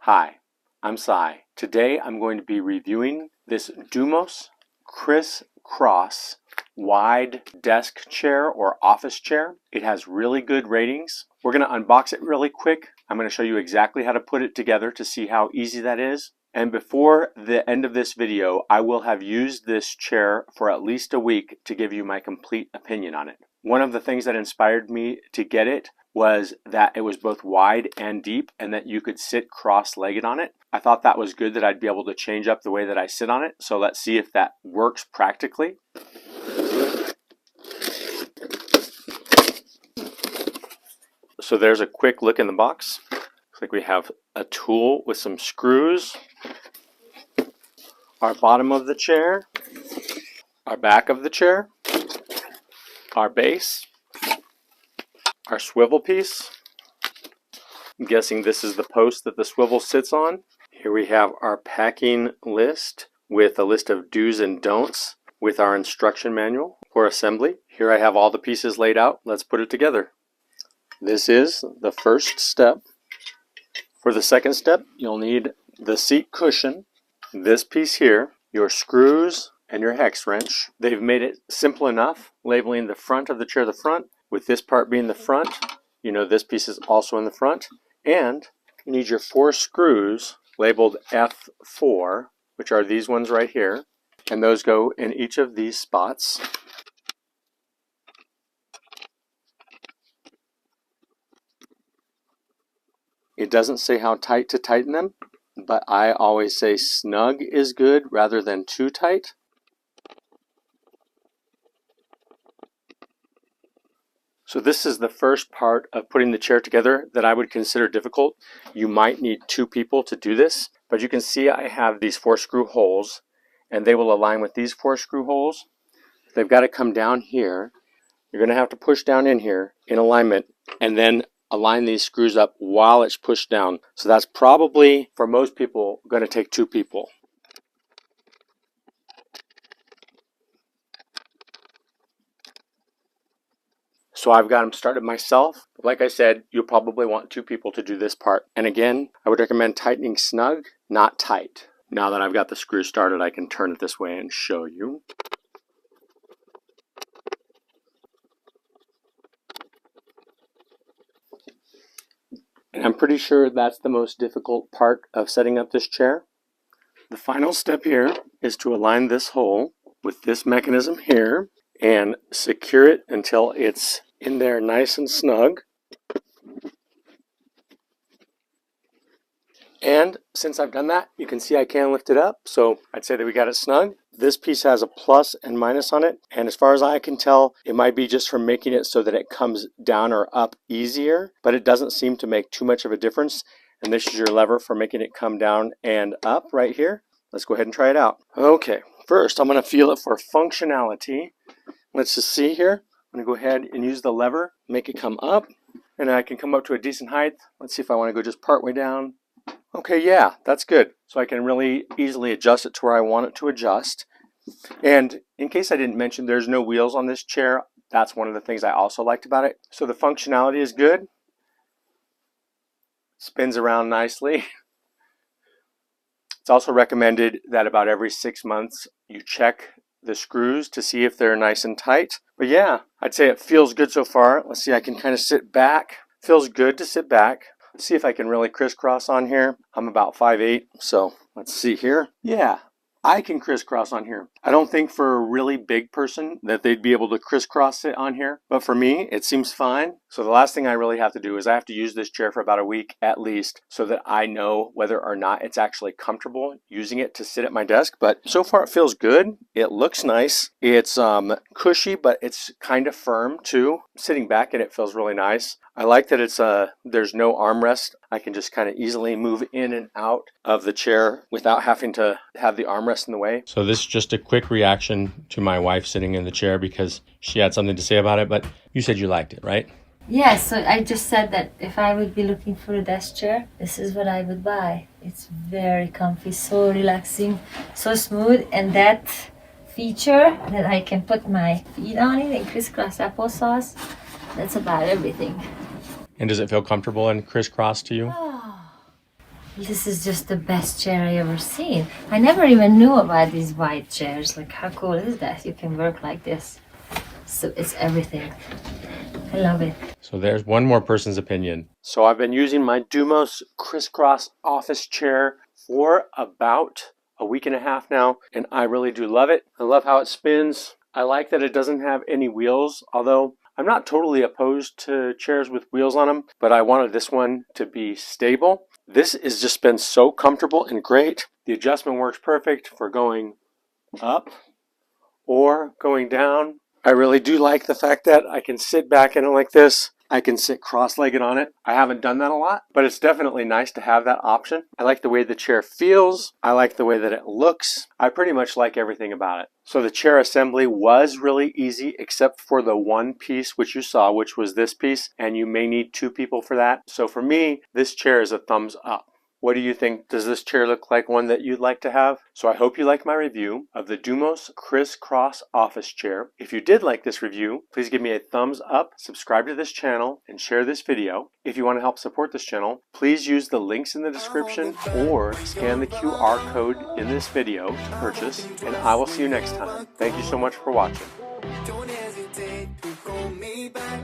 Hi, I'm Cy. Today I'm going to be reviewing this DUMOS Criss Cross wide desk chair or office chair. It has really good ratings. We're going to unbox it really quick. I'm going to show you exactly how to put it together to see how easy that is. And before the end of this video, I will have used this chair for at least a week to give you my complete opinion on it. One of the things that inspired me to get it was that it was both wide and deep and that you could sit cross-legged on it. I thought that was good that I'd be able to change up the way that I sit on it. So let's see if that works practically. So there's a quick look in the box. Looks like we have a tool with some screws, our bottom of the chair, our back of the chair, our base, our swivel piece. I'm guessing this is the post that the swivel sits on. Here we have our packing list with a list of do's and don'ts with our instruction manual for assembly. Here I have all the pieces laid out. Let's put it together. This is the first step. For the second step, you'll need the seat cushion, this piece here, your screws, and your hex wrench. They've made it simple enough, labeling the front of the chair the front, with this part being the front. You know this piece is also in the front. And you need your 4 screws labeled F4, which are these ones right here. And those go in each of these spots. It doesn't say how tight to tighten them, but I always say snug is good rather than too tight. So this is the first part of putting the chair together that I would consider difficult. You might need 2 people to do this, but you can see I have these 4 screw holes, and they will align with these 4 screw holes. They've got to come down here. You're going to have to push down in here in alignment, and then align these screws up while it's pushed down. So that's probably, for most people, going to take 2 people. So I've got them started myself. Like I said, you'll probably want 2 people to do this part. And again, I would recommend tightening snug, not tight. Now that I've got the screw started, I can turn it this way and show you. And I'm pretty sure that's the most difficult part of setting up this chair. The final step here is to align this hole with this mechanism here and secure it until it's in there nice and snug. And since I've done that, you can see I can lift it up. So I'd say that we got it snug. This piece has a plus and minus on it. And as far as I can tell, it might be just from making it so that it comes down or up easier, but it doesn't seem to make too much of a difference. And this is your lever for making it come down and up right here. Let's go ahead and try it out. Okay, first I'm going to feel it for functionality. Let's just see here. I'm going to go ahead and use the lever, make it come up, and I can come up to a decent height. Let's see if I want to go just part way down. Okay, yeah, that's good. So I can really easily adjust it to where I want it to adjust. And in case I didn't mention, there's no wheels on this chair. That's one of the things I also liked about it. So the functionality is good. Spins around nicely. It's also recommended that about every 6 months you check the screws to see if they're nice and tight. But yeah, I'd say it feels good so far. Let's see, I can kind of sit back. Feels good to sit back. See if I can really crisscross on here. I'm about 5'8", so let's see here. Yeah, I can crisscross on here. I don't think for a really big person that they'd be able to crisscross it on here, but for me, it seems fine. So the last thing I really have to do is I have to use this chair for about a week at least so that I know whether or not it's actually comfortable using it to sit at my desk. But so far it feels good. It looks nice. It's cushy, but it's kind of firm too. Sitting back in it feels really nice. I like that it's there's no armrest. I can just kind of easily move in and out of the chair without having to have the armrest in the way. So this is just a quick reaction to my wife sitting in the chair because she had something to say about it, but you said you liked it, right? Yes, so I just said that if I would be looking for a desk chair, this is what I would buy. It's very comfy, so relaxing, so smooth, and that feature that I can put my feet on it and crisscross applesauce, that's about everything. And does it feel comfortable and crisscross to you? Oh, This is just the best chair I ever seen. I never even knew about these wide chairs. Like, how cool is that? You can work like this. So it's everything. I love it. So there's one more person's opinion. So I've been using my DUMOS Criss Cross office chair for about a week and a half now, and I really do love it. I love how it spins. I like that it doesn't have any wheels, although I'm not totally opposed to chairs with wheels on them, but I wanted this one to be stable. This has just been so comfortable and great. The adjustment works perfect for going up or going down. I really do like the fact that I can sit back in it like this. I can sit cross-legged on it. I haven't done that a lot, but it's definitely nice to have that option. I like the way the chair feels. I like the way that it looks. I pretty much like everything about it. So the chair assembly was really easy, except for the one piece which you saw, which was this piece, and you may need 2 people for that. So for me, this chair is a thumbs up. What do you think? Does this chair look like one that you'd like to have? So I hope you like my review of the DUMOS Criss Cross office chair. If you did like this review, please give me a thumbs up, subscribe to this channel, and share this video. If you want to help support this channel, please use the links in the description or scan the QR code in this video to purchase, and I will see you next time. Thank you so much for watching. Don't hesitate to call me back.